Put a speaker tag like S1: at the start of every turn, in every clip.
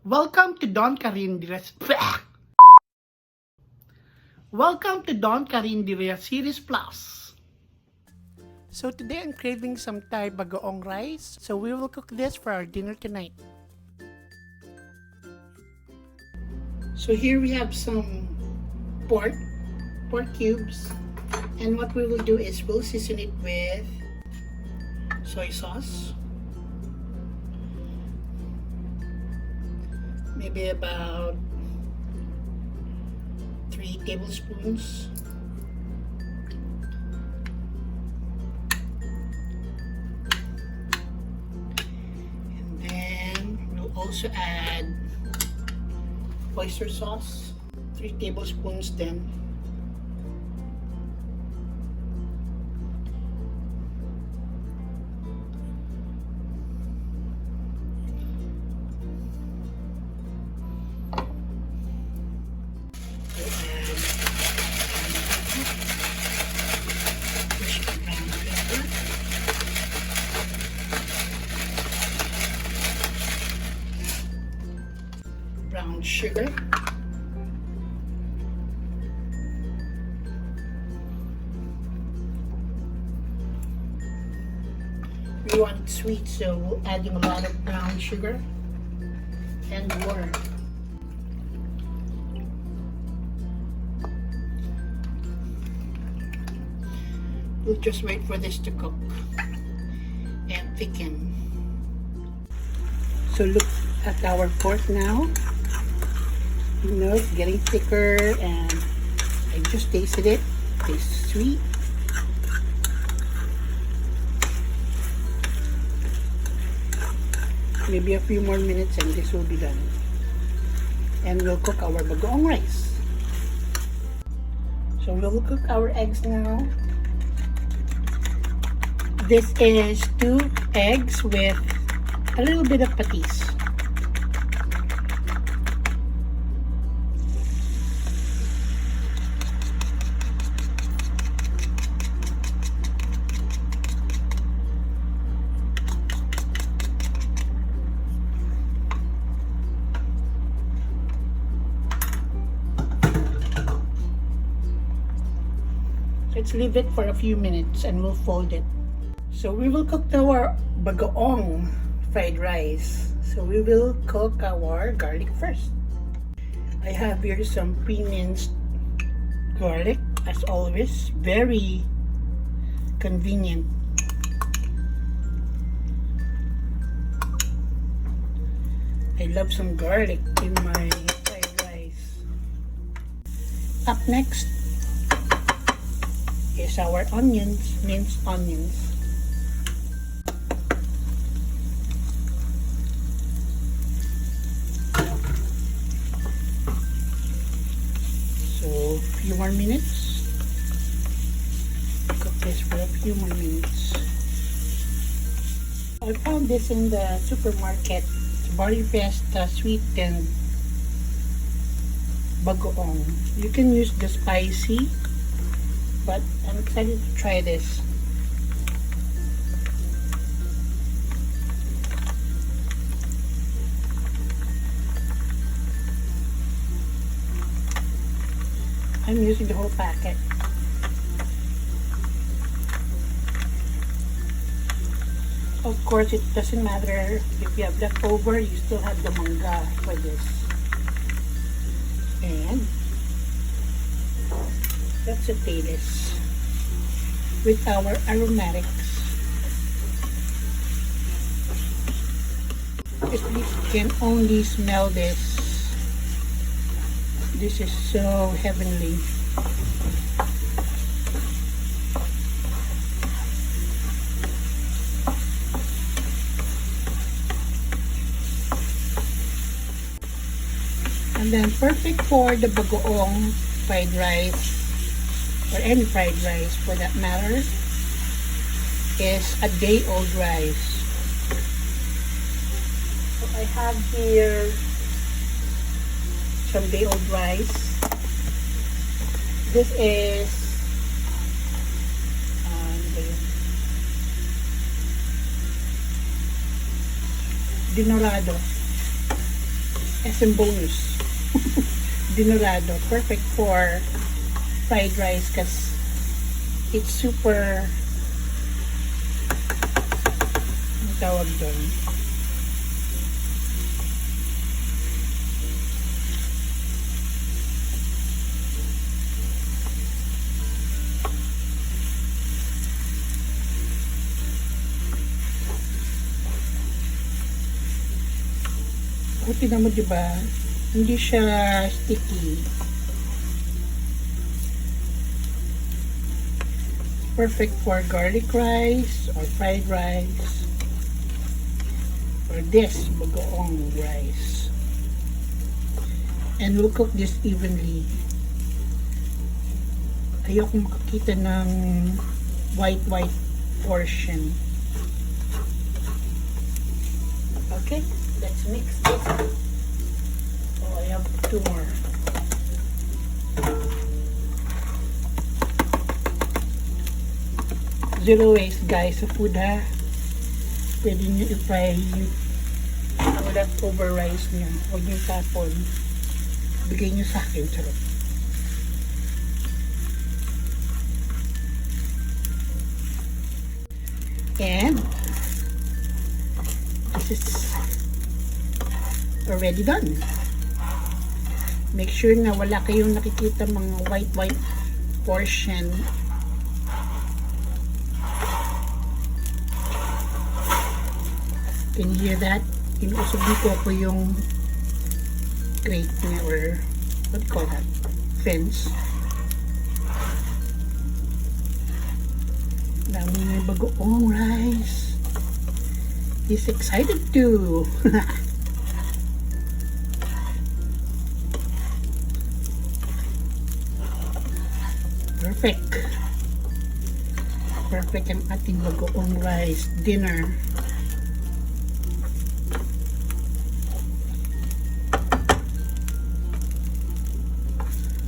S1: Welcome to Don Carinderas. Welcome to Don Carinderas Series Plus. So today I'm craving some Thai bagoong rice. So we will cook this for our dinner tonight. So here we have some pork cubes. And what we will do is we'll season it with soy sauce. Maybe about 3 tablespoons. And then we'll also add oyster sauce, 3 tablespoons then. Brown sugar, we want it sweet, so we're adding a lot of brown sugar and water. We'll just wait for this to cook and thicken. So look at our pork now. You know, it's getting thicker, and I just tasted it. It tastes sweet. Maybe a few more minutes and this will be done. And we'll cook our bagoong rice. So we'll cook our eggs now. This is 2 eggs with a little bit of patis. Let's leave it for a few minutes and we'll fold it. So we will cook our bagoong fried rice. So we will cook our garlic first. I have here some pre-minced garlic, as always, very convenient. I love some garlic in my fried rice. Up next is our onions, minced onions. So a few more minutes. Cook this for a few more minutes. I found this in the supermarket. It's very fast sweetened bagoong. You can use the spicy, but I'm excited to try this. I'm using the whole packet. Of course, it doesn't matter if you have leftover, you still have the mangga for this. And let's saute this with our aromatics. If you can only smell this, this is so heavenly. And then perfect for the bagoong fried rice, or any fried rice for that matter, is a day-old rice. So I have here some day-old rice. This is dinorado. as in bonus. Dinurado. Perfect for fried rice because it's super, ang tawag doon, tingnan mo diba, hindi siya sticky. Perfect for garlic rice or fried rice or this bagoong rice. And we'll cook this evenly. Ayoko makakita ng white portion. Okay, let's mix this. Oh, I have 2 more. Zero waste guys sa food ha. Pwede nyo i-fry ang leftover rice nyo. Huwag nyo tapon. Bigay nyo sa akin. Sarap. And this is already done. Make sure na wala kayong nakikita mga white portion. Can you hear that? Inuusubin ko yung grate niya or what do you call that? Fence. Dami may bagoong rice. He's excited too. Perfect. Perfect ang ating bagoong rice dinner.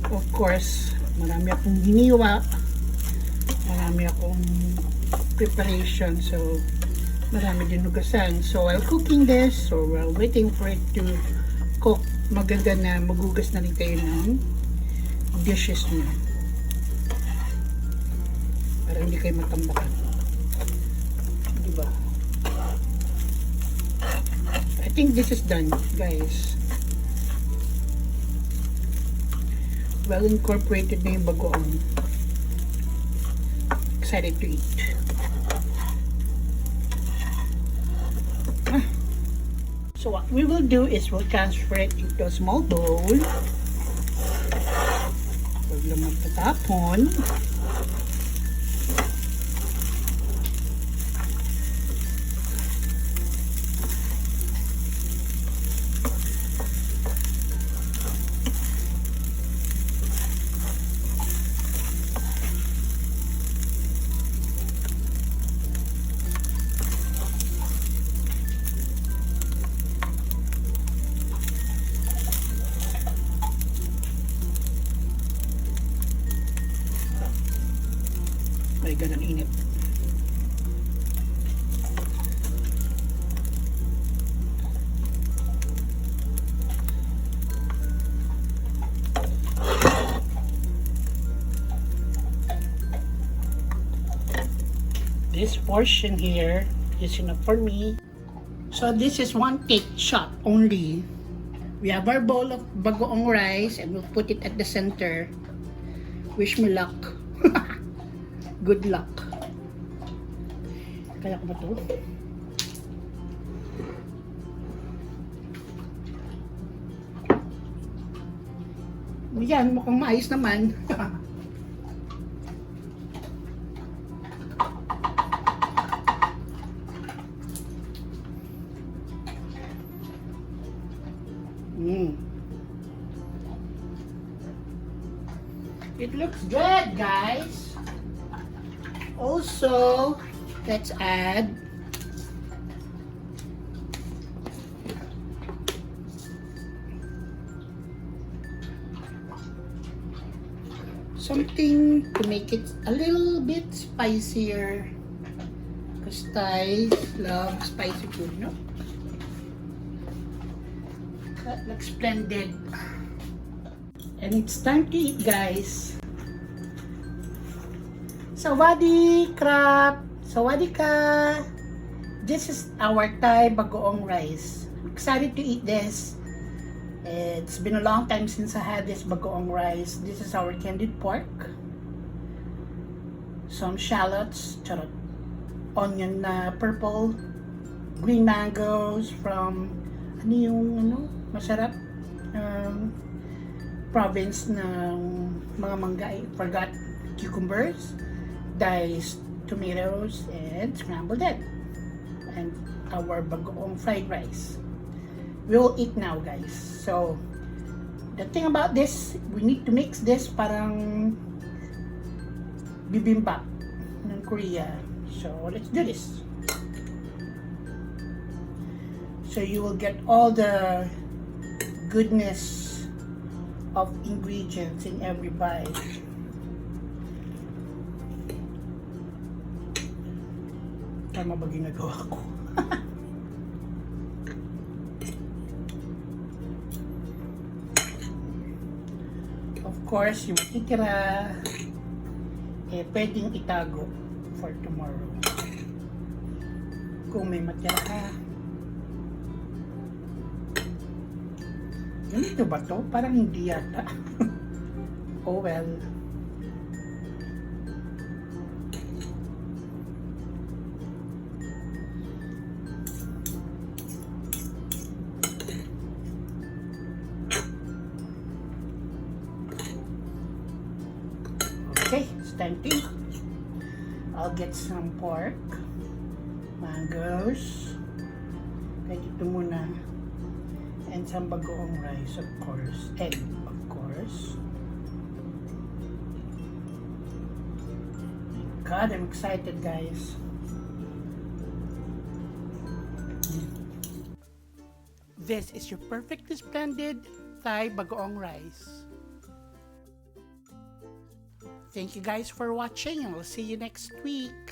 S1: Of course, marami akong hiniwa. Marami akong preparation. So, marami din hugasan. So, while cooking this, or while waiting for it to cook, maganda na magugas na rin kayo ng dishes nyo. Para hindi kayo matambakan. Diba? I think this is done, guys. Well incorporated na yung bagoong. Excited to eat. So what we will do is we'll transfer it into a small bowl. Huwag lang magtatapon. May ganang init. This portion here is enough for me. So this is 1 cake shot only. We have our bowl of bagoong rice and we'll put it at the center. Wish me luck. Good luck. Kaya ko ba ito? Yan, mukhang maayos naman. It looks good, guys. Also, let's add something to make it a little bit spicier, because Thais love spicy food, no? That looks splendid. And it's time to eat, guys. Sawadee, krap. Sawadee ka. This is our Thai bagoong rice. I'm excited to eat this. It's been a long time since I had this bagoong rice. This is our candied pork. Some shallots, charot. Onion na purple. Green mangoes from masarap province ng mga mangga. I forgot. Cucumbers, diced tomatoes, and scrambled egg. And our bagoong fried rice. We'll eat now, guys. So the thing about this, we need to mix this parang bibimbap ng Korea. So let's do this. So you will get all the goodness of ingredients in every bite. Tama ba ginagawa ko? Of course, yung itira pwedeng itago for tomorrow. Kung may matira ka. Ganito ba to? Parang hindi yata. Oh well. Okay, it's time to eat. I'll get some pork, mangoes, ganito muna, and some bagoong rice, of course, egg, of course. God, I'm excited, guys. This is your perfectly splendid Thai bagoong rice. Thank you guys for watching, and we'll see you next week.